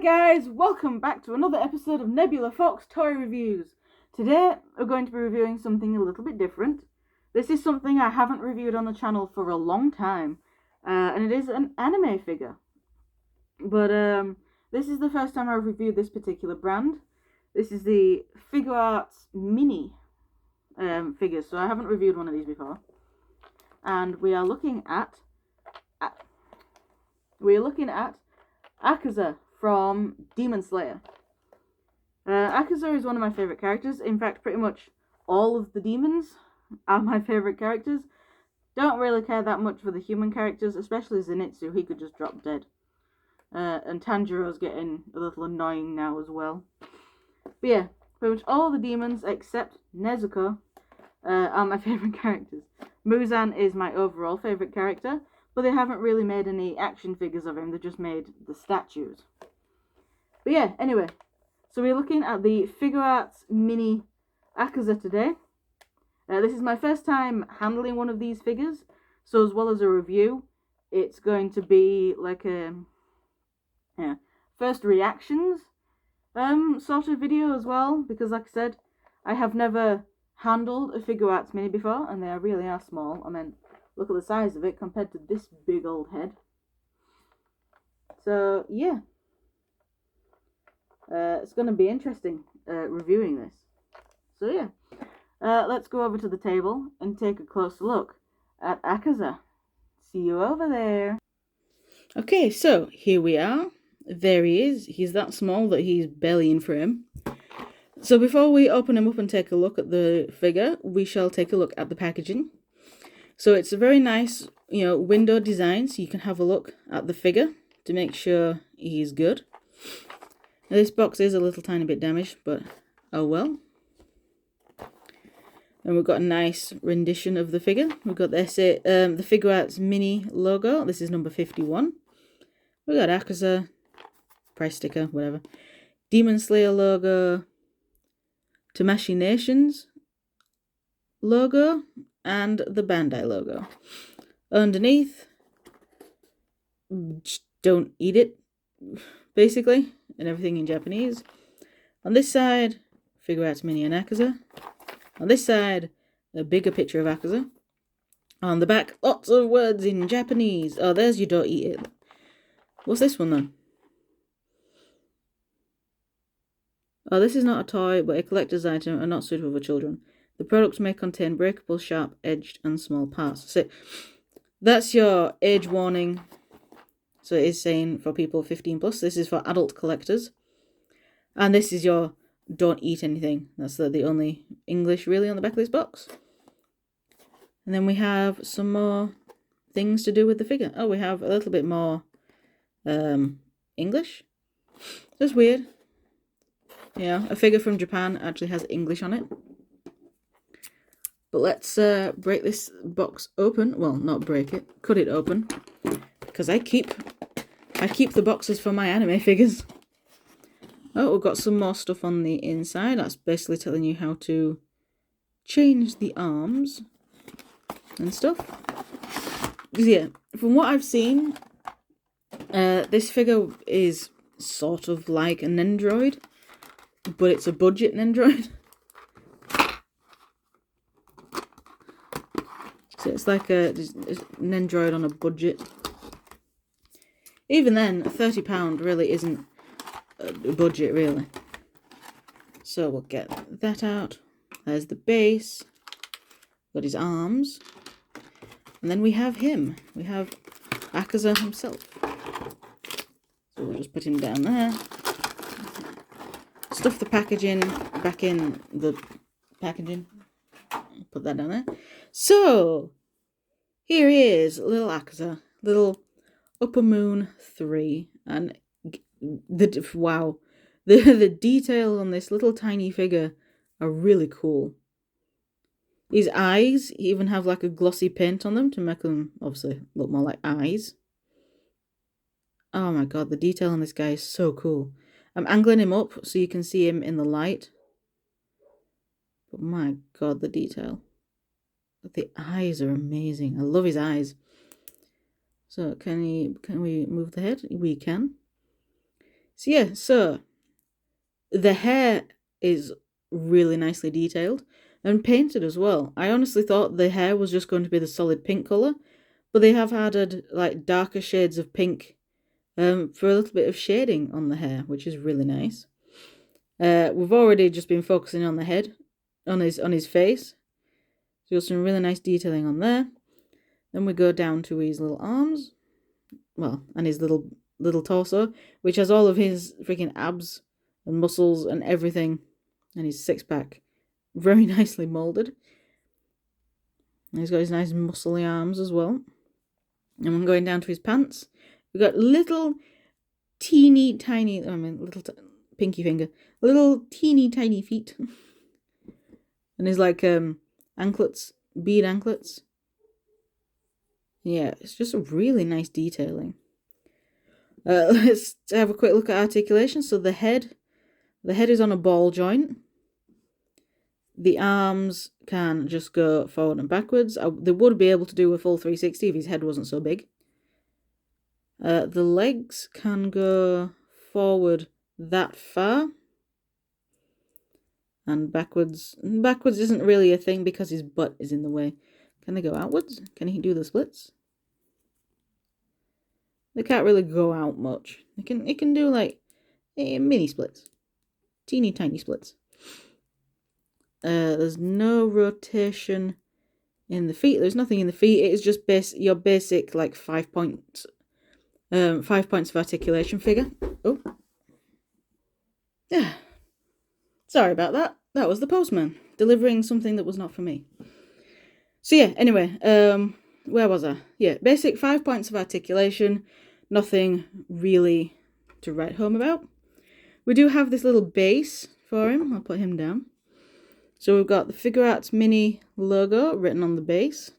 guys, welcome back to another episode of Nebula Fox Toy Reviews. Today we're going to be reviewing something a little bit different. This is something I haven't reviewed on the channel for a long time, and it is an anime figure. But this is the first time I've reviewed this particular brand. This is the Figuarts mini figures, so I haven't reviewed one of these before. And we are looking at Akaza from Demon Slayer. Akaza is one of my favourite characters. In fact, pretty much all of the demons are my favourite characters. Don't really care that much for the human characters, especially Zenitsu. He could just drop dead. And Tanjiro's getting a little annoying now as well. But yeah, pretty much all the demons except Nezuko are my favourite characters. Muzan is my overall favourite character, but they haven't really made any action figures of him. They just made the statues. But yeah, anyway, so we're looking at the Figuarts mini Akaza today. This is my first time handling one of these figures, so as well as a review, it's going to be like a first reactions sort of video as well, because like I said, I have never handled a Figuarts mini before, and they really are small. I mean, look at the size of it compared to this big old head. So yeah, it's going to be interesting reviewing this. So yeah, let's go over to the table and take a closer look at Akaza. See you over there. Okay, so here we are. There he is. He's that small that he's barely in frame. So before we open him up and take a look at the figure, we shall take a look at the packaging. So it's a very nice, window design, so you can have a look at the figure to make sure he's good. Now, this box is a little tiny bit damaged, but oh well. And we've got a nice rendition of the figure. We've got the Figuarts mini logo. This is number 51. We've got Akaza, price sticker, whatever. Demon Slayer logo. Tamashii Nations logo. And the Bandai logo. Underneath, just don't eat it, basically, and everything in Japanese. On this side, Figuarts mini and Akaza. On this side, a bigger picture of Akaza. On the back, lots of words in Japanese. Oh, there's your don't eat it. What's this one then? Oh, this is not a toy, but a collector's item and not suitable for children. The products may contain breakable, sharp, edged, and small parts. So that's your age warning. So it is saying for people 15 plus. This is for adult collectors. And this is your don't eat anything. That's the only English really on the back of this box. And then we have some more things to do with the figure. Oh, we have a little bit more English. That's weird. Yeah, a figure from Japan actually has English on it. But let's break this box open. Well, not break it, cut it open, because I keep the boxes for my anime figures. Oh, we've got some more stuff on the inside. That's basically telling you how to change the arms and stuff. Yeah, from what I've seen, this figure is sort of like an android, but it's a budget android. So it's like an android on a budget. Even then, £30 really isn't a budget, really. So we'll get that out. There's the base. Got his arms. And then we have him. We have Akaza himself. So we'll just put him down there. Stuff the packaging back in the packaging. Put that down there. So, here is little Akaza, little Upper Moon 3, and wow, the detail on this little tiny figure are really cool. His eyes even have like a glossy paint on them to make them obviously look more like eyes. Oh my god, the detail on this guy is so cool. I'm angling him up so you can see him in the light. But my god, the detail. The eyes are amazing. I love his eyes. So can we move the head? We can. So yeah, so the hair is really nicely detailed and painted as well. I honestly thought the hair was just going to be the solid pink colour, but they have added like darker shades of pink for a little bit of shading on the hair, which is really nice. We've already just been focusing on the head, on his face. So got some really nice detailing on there. Then we go down to his little arms, well, and his little torso, which has all of his freaking abs and muscles and everything, and his six-pack very nicely moulded. And he's got his nice muscly arms as well. And we're going down to his pants. We've got little teeny tiny, pinky finger, little teeny tiny feet. And his like anklets, bead anklets. Yeah, it's just a really nice detailing. Let's have a quick look at articulation. So the head is on a ball joint. The arms can just go forward and backwards. They would be able to do a full 360 if his head wasn't so big. The legs can go forward that far. And backwards. Backwards isn't really a thing because his butt is in the way. Can they go outwards? Can he do the splits? They can't really go out much. It can do like mini splits. Teeny tiny splits. There's no rotation in the feet. There's nothing in the feet. It is just your basic like 5 points. 5 points of articulation figure. Oh. Yeah. Sorry about that. That was the postman delivering something that was not for me. So yeah, anyway, where was I? Yeah, basic 5 points of articulation. Nothing really to write home about. We do have this little base for him. I'll put him down. So we've got the Figuarts mini logo written on the base.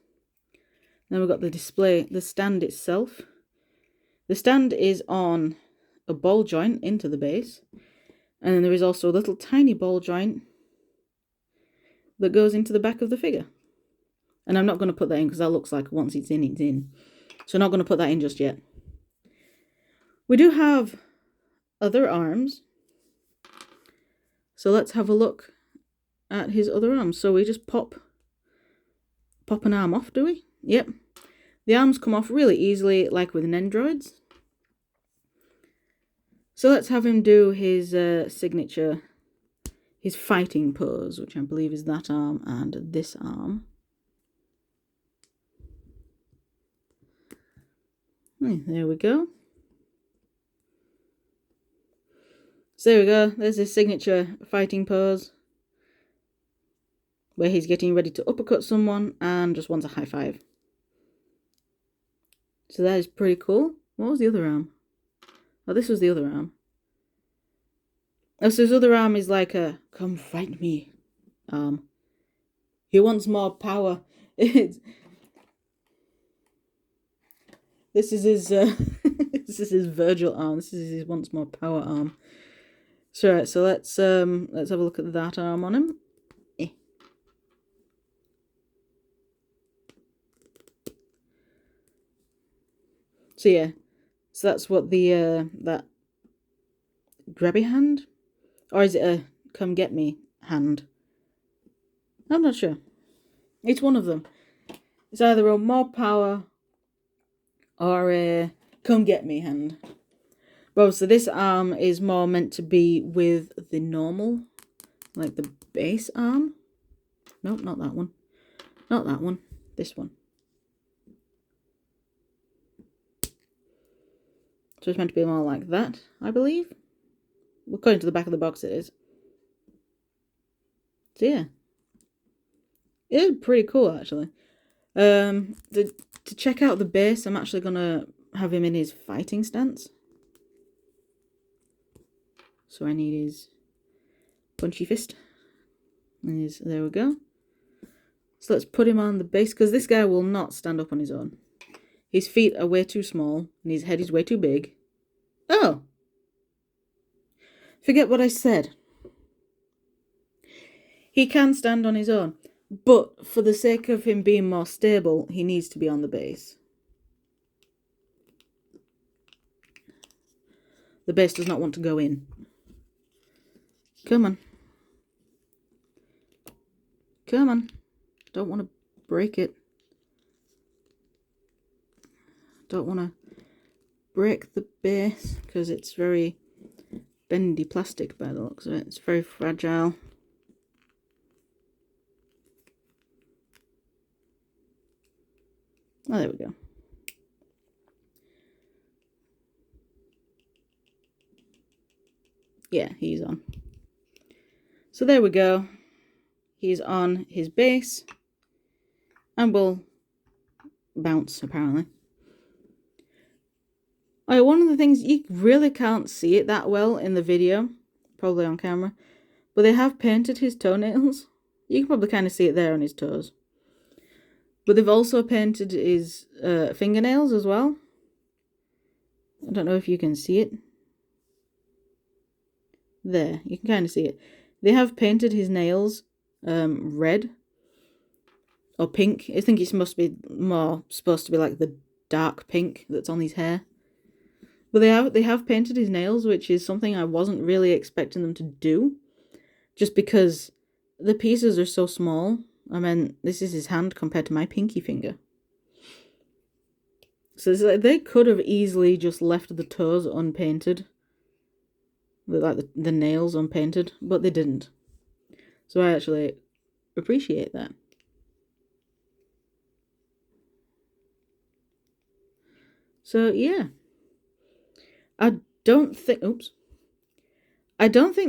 Then we've got the stand itself. The stand is on a ball joint into the base. And then there is also a little tiny ball joint that goes into the back of the figure. And I'm not going to put that in because that looks like once it's in, it's in. So I'm not going to put that in just yet. We do have other arms. So let's have a look at his other arms. So we just pop an arm off, do we? Yep. The arms come off really easily, like with Nendroids. So let's have him do his signature, his fighting pose, which I believe is that arm and this arm. There we go. So there we go. There's his signature fighting pose, where he's getting ready to uppercut someone and just wants a high five. So that is pretty cool. What was the other arm? Oh, this was the other arm. Oh, so his other arm is like a "come fight me" arm. He wants more power. This is his this is his Virgil arm. This is his wants more power arm. So right, so let's have a look at that arm on him. So yeah, so that's what the that grabby hand, or is it a come get me hand? I'm not sure. It's one of them. It's either a more power or a come get me hand. Well, so this arm is more meant to be with the normal, like the base arm. Nope, not that one. Not that one. This one. So it's meant to be more like that, I believe. According to the back of the box it is. So yeah. It is pretty cool, actually. To check out the base, I'm actually going to have him in his fighting stance. So I need his punchy fist. And there we go. So let's put him on the base, because this guy will not stand up on his own. His feet are way too small, and his head is way too big. Oh! Forget what I said. He can stand on his own, but for the sake of him being more stable, he needs to be on the base. the base does not want to go in. Come on. Come on. Don't want to break it. Don't want to break the base because it's very bendy plastic by the looks of it. It's very fragile. Oh, there we go. Yeah, he's on. So there we go. He's on his base and will bounce, apparently. Oh, one of the things, you really can't see it that well in the video, probably on camera, but they have painted his toenails. You can probably kind of see it there on his toes. But they've also painted his fingernails as well. I don't know if you can see it. There, you can kind of see it. They have painted his nails red or pink. I think it's supposed to be like the dark pink that's on his hair. But they have painted his nails, which is something I wasn't really expecting them to do, just because the pieces are so small. I mean, this is his hand compared to my pinky finger. So it's like they could have easily just left the toes unpainted, like the nails unpainted, but they didn't. So I actually appreciate that. So yeah, I don't think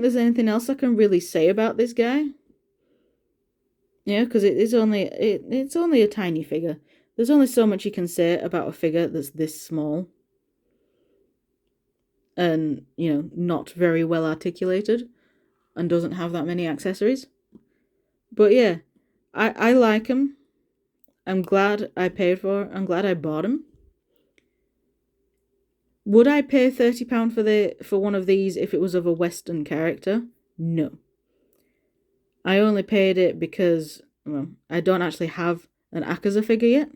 there's anything else I can really say about this guy. Yeah, because it's only a tiny figure. There's only so much you can say about a figure that's this small. And, you know, not very well articulated. And doesn't have that many accessories. But yeah, I like him. I'm glad I paid for it. I'm glad I bought him. Would I pay £30 for one of these if it was of a Western character? No. I only paid it because, well, I don't actually have an Akaza figure yet.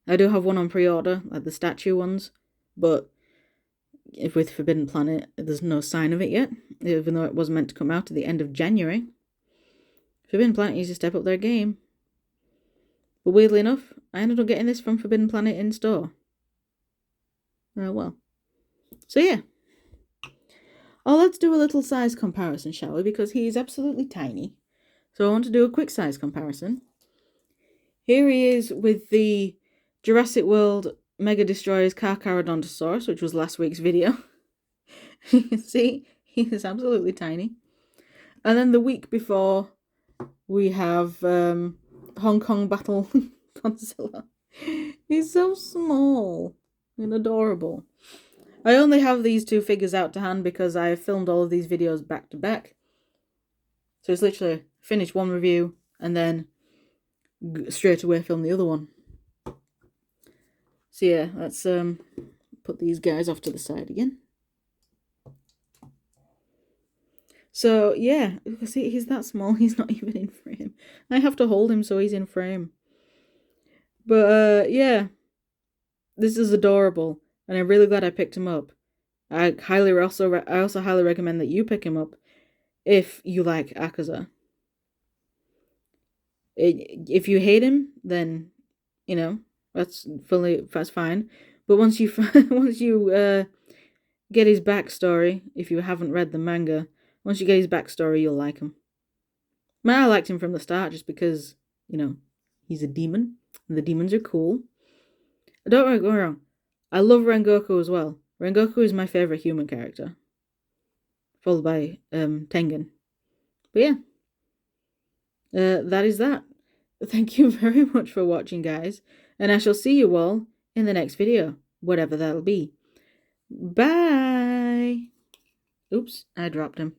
I do have one on pre-order, like the statue ones, but if with Forbidden Planet, there's no sign of it yet, even though it was meant to come out at the end of January. Forbidden Planet needs to step up their game. But weirdly enough, I ended up getting this from Forbidden Planet in store. Well. So yeah. Oh, let's do a little size comparison, shall we? Because he is absolutely tiny. So I want to do a quick size comparison. Here he is with the Jurassic World Mega Destroyers Carcharodontosaurus, which was last week's video. You can see he is absolutely tiny. And then the week before, we have Hong Kong Battle Godzilla. He's so small and adorable. I only have these two figures out to hand because I filmed all of these videos back to back. So it's literally finish one review and then straight away film the other one. So yeah, let's put these guys off to the side again. So yeah, see, he's that small, he's not even in frame. I have to hold him so he's in frame. But yeah, this is adorable. And I'm really glad I picked him up. I also highly recommend that you pick him up if you like Akaza. If you hate him, then you know that's fine. But once you get his backstory, if you haven't read the manga, once you get his backstory, you'll like him. I liked him from the start just because he's a demon and the demons are cool. Don't get me wrong. I love Rengoku as well. Rengoku is my favourite human character. Followed by Tengen. But yeah. That is that. Thank you very much for watching, guys. And I shall see you all in the next video. Whatever that'll be. Bye! Oops, I dropped him.